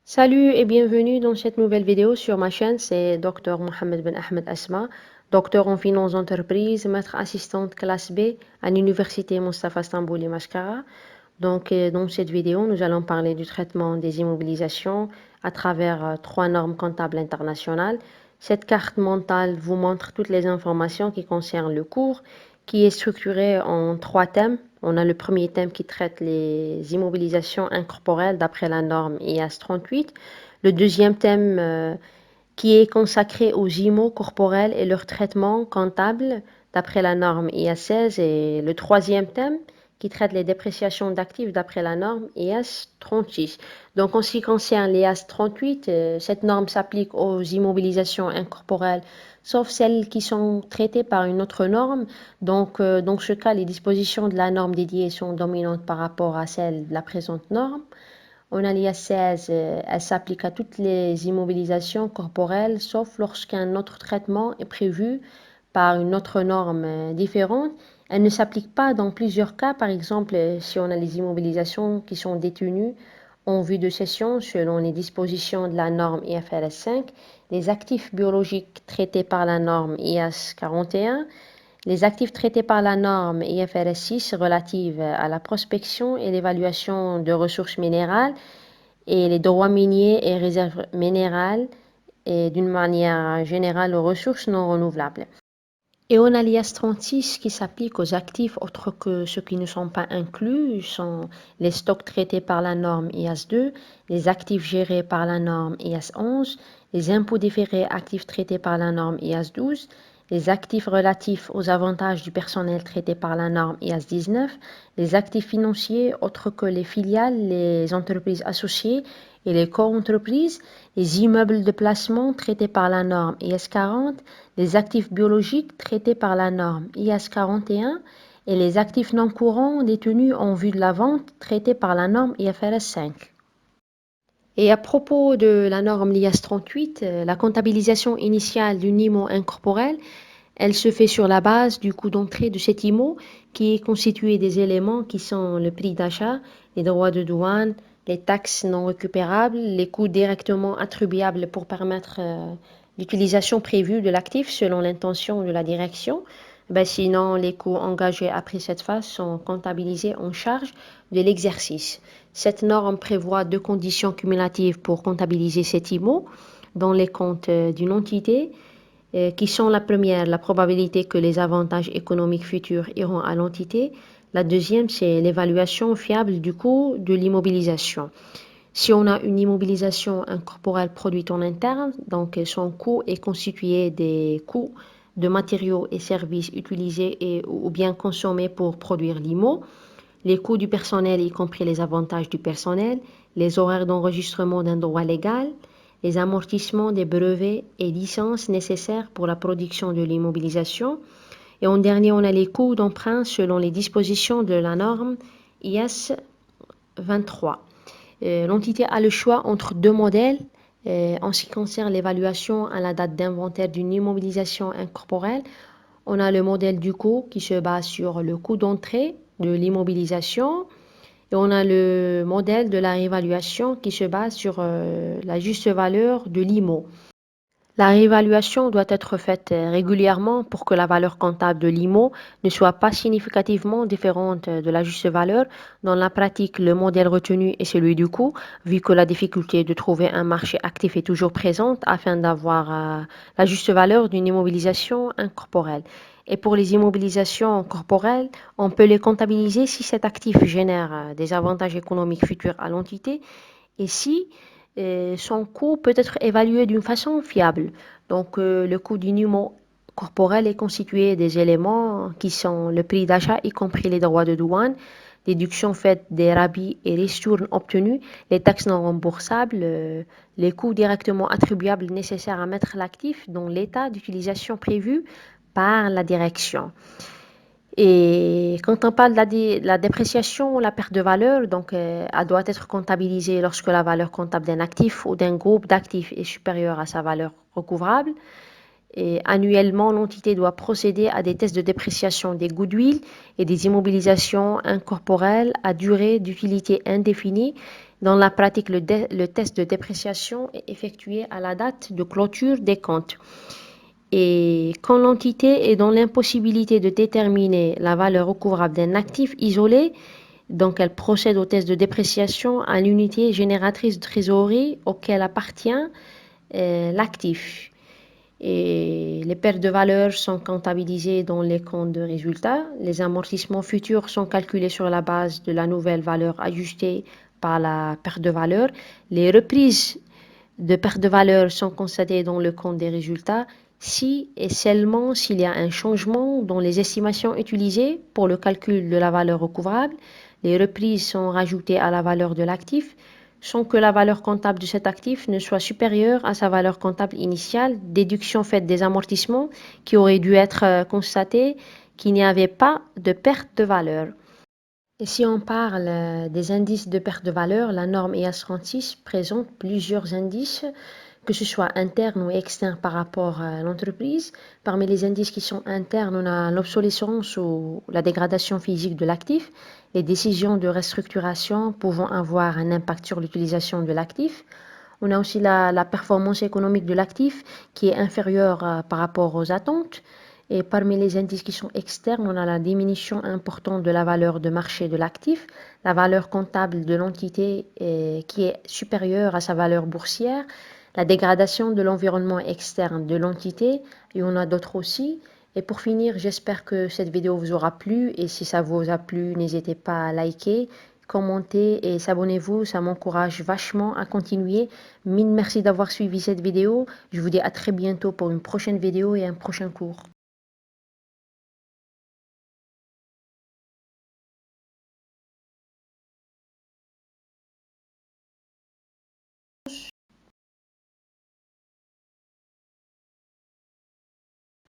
Salut et bienvenue dans cette nouvelle vidéo sur ma chaîne, c'est Dr Mohamed Ben Ahmed Asma, docteur en finance d'entreprise, maître assistante classe B à l'université Mustafa Stambouli Mascara. Dans cette vidéo, nous allons parler du traitement des immobilisations à travers trois normes comptables internationales. Cette carte mentale vous montre toutes les informations qui concernent le cours, qui est structuré en trois thèmes. On a le premier thème qui traite les immobilisations incorporelles d'après la norme IAS 38. Le deuxième thème qui est consacré aux IMO corporels et leur traitement comptable d'après la norme IAS 16. Et le troisième thème qui traite les dépréciations d'actifs d'après la norme IAS 36. Donc, en ce qui concerne l'IAS 38, cette norme s'applique aux immobilisations incorporelles, sauf celles qui sont traitées par une autre norme. Dans ce cas, les dispositions de la norme dédiée sont dominantes par rapport à celles de la présente norme. On a l'IAS 16, elle s'applique à toutes les immobilisations corporelles, sauf lorsqu'un autre traitement est prévu par une autre norme différente. Elle ne s'applique pas dans plusieurs cas, par exemple si on a les immobilisations qui sont détenues en vue de cession selon les dispositions de la norme IFRS 5, les actifs biologiques traités par la norme IAS 41, les actifs traités par la norme IFRS 6 relative à la prospection et l'évaluation de ressources minérales et les droits miniers et réserves minérales et d'une manière générale aux ressources non renouvelables. Et on a l'IAS 36 qui s'applique aux actifs autres que ceux qui ne sont pas inclus, sont les stocks traités par la norme IAS 2, les actifs gérés par la norme IAS 11, les impôts différés actifs traités par la norme IAS 12, les actifs relatifs aux avantages du personnel traités par la norme IAS 19, les actifs financiers autres que les filiales, les entreprises associées et les co-entreprises, les immeubles de placement traités par la norme IAS 40, les actifs biologiques traités par la norme IAS 41 et les actifs non courants détenus en vue de la vente traités par la norme IFRS 5. Et à propos de la norme l'IAS 38, la comptabilisation initiale d'une IMO incorporelle, elle se fait sur la base du coût d'entrée de cet IMO qui est constitué des éléments qui sont le prix d'achat, les droits de douane, les taxes non récupérables, les coûts directement attribuables pour permettre l'utilisation prévue de l'actif selon l'intention de la direction. Sinon, les coûts engagés après cette phase sont comptabilisés en charge de l'exercice. Cette norme prévoit deux conditions cumulatives pour comptabiliser cet IMO dans les comptes d'une entité qui sont la première, la probabilité que les avantages économiques futurs iront à l'entité. La deuxième, c'est l'évaluation fiable du coût de l'immobilisation. Si on a une immobilisation incorporelle produite en interne, donc son coût est constitué des coûts de matériaux et services utilisés ou bien consommés pour produire l'IMO, les coûts du personnel, y compris les avantages du personnel, les horaires d'enregistrement d'un droit légal, les amortissements des brevets et licences nécessaires pour la production de l'immobilisation. Et en dernier, on a les coûts d'emprunt selon les dispositions de la norme IS 23. L'entité a le choix entre deux modèles en ce qui concerne l'évaluation à la date d'inventaire d'une immobilisation incorporelle. On a le modèle du coût qui se base sur le coût d'entrée de l'immobilisation et on a le modèle de la réévaluation qui se base sur la juste valeur de l'IMO. La réévaluation doit être faite régulièrement pour que la valeur comptable de l'IMO ne soit pas significativement différente de la juste valeur. Dans la pratique, le modèle retenu est celui du coût, vu que la difficulté de trouver un marché actif est toujours présente afin d'avoir la juste valeur d'une immobilisation incorporelle. Et pour les immobilisations corporelles, on peut les comptabiliser si cet actif génère des avantages économiques futurs à l'entité et si son coût peut être évalué d'une façon fiable. Le coût du numéro corporel est constitué des éléments qui sont le prix d'achat, y compris les droits de douane, déduction faite des rabais et ristournes obtenus, les taxes non remboursables, les coûts directement attribuables nécessaires à mettre l'actif dans l'état d'utilisation prévu par la direction. Et quand on parle de la dépréciation, la perte de valeur, elle doit être comptabilisée lorsque la valeur comptable d'un actif ou d'un groupe d'actifs est supérieure à sa valeur recouvrable. Et annuellement, l'entité doit procéder à des tests de dépréciation des goodwill et des immobilisations incorporelles à durée d'utilité indéfinie. Dans la pratique, le test de dépréciation est effectué à la date de clôture des comptes. Et quand l'entité est dans l'impossibilité de déterminer la valeur recouvrable d'un actif isolé, donc elle procède au test de dépréciation à l'unité génératrice de trésorerie auquel appartient l'actif. Et les pertes de valeur sont comptabilisées dans les comptes de résultats. Les amortissements futurs sont calculés sur la base de la nouvelle valeur ajustée par la perte de valeur. Les reprises de perte de valeur sont constatées dans le compte des résultats si et seulement s'il y a un changement dans les estimations utilisées pour le calcul de la valeur recouvrable. Les reprises sont rajoutées à la valeur de l'actif sans que la valeur comptable de cet actif ne soit supérieure à sa valeur comptable initiale, déduction faite des amortissements qui auraient dû être constatés qu'il n'y avait pas de perte de valeur. Et si on parle des indices de perte de valeur, la norme IAS 36 présente plusieurs indices, que ce soit internes ou externes par rapport à l'entreprise. Parmi les indices qui sont internes, on a l'obsolescence ou la dégradation physique de l'actif, les décisions de restructuration pouvant avoir un impact sur l'utilisation de l'actif. On a aussi la performance économique de l'actif qui est inférieure par rapport aux attentes. Et parmi les indices qui sont externes, on a la diminution importante de la valeur de marché de l'actif, la valeur comptable de l'entité qui est supérieure à sa valeur boursière, la dégradation de l'environnement externe de l'entité, et on a d'autres aussi. Et pour finir, j'espère que cette vidéo vous aura plu, et si ça vous a plu, n'hésitez pas à liker, commenter et s'abonnez-vous, ça m'encourage vachement à continuer. Mille merci d'avoir suivi cette vidéo. Je vous dis à très bientôt pour une prochaine vidéo et un prochain cours.